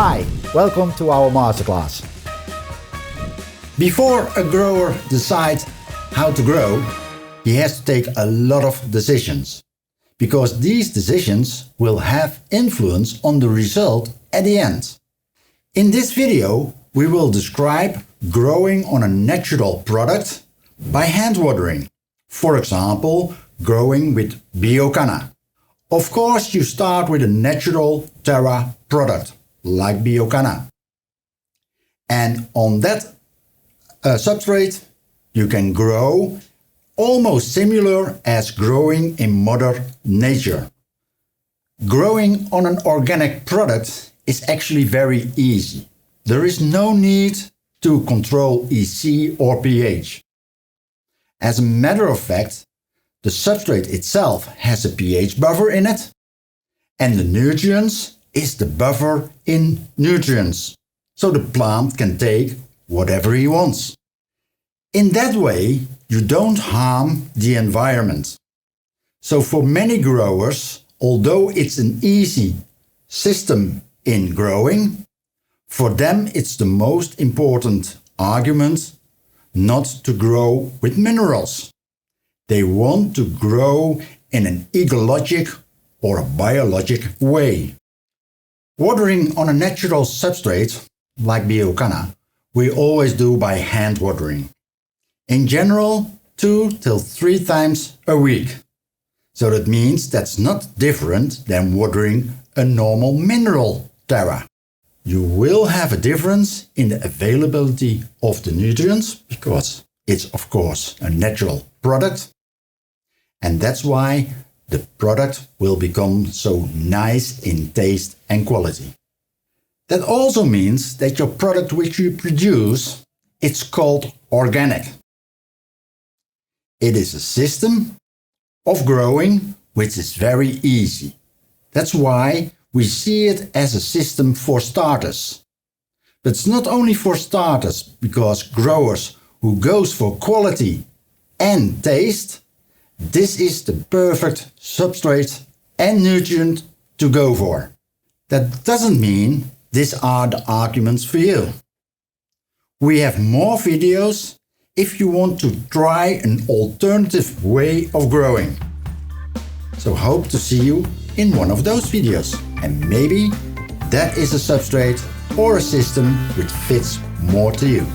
Hi, welcome to our masterclass. Before a grower decides how to grow, he has to take a lot of decisions, because these decisions will have influence on the result at the end. In this video, we will describe growing on a natural product by hand watering. For example, growing with BIOCANNA. Of course, you start with a natural terra product, like BIOCANNA. And on that substrate, you can grow almost similar as growing in Mother Nature. Growing on an organic product is actually very easy. There is no need to control EC or pH. As a matter of fact, the substrate itself has a pH buffer in it, and the nutrients is the buffer in nutrients, so the plant can take whatever he wants. In that way, you don't harm the environment. So for many growers, although it's an easy system in growing, for them it's the most important argument not to grow with minerals. They want to grow in an ecologic or a biologic way. Watering on a natural substrate, like BIOCANNA, we always do by hand watering. In general, 2 till 3 times a week. So that means that's not different than watering a normal mineral terra. You will have a difference in the availability of the nutrients, because it's of course a natural product. And that's why the product will become so nice in taste and quality. That also means that your product which you produce, it's called organic. It is a system of growing which is very easy. That's why we see it as a system for starters. But it's not only for starters, because growers who goes for quality and taste, this is the perfect substrate and nutrient to go for. That doesn't mean these are the arguments for you. We have more videos if you want to try an alternative way of growing. So hope to see you in one of those videos. And maybe that is a substrate or a system which fits more to you.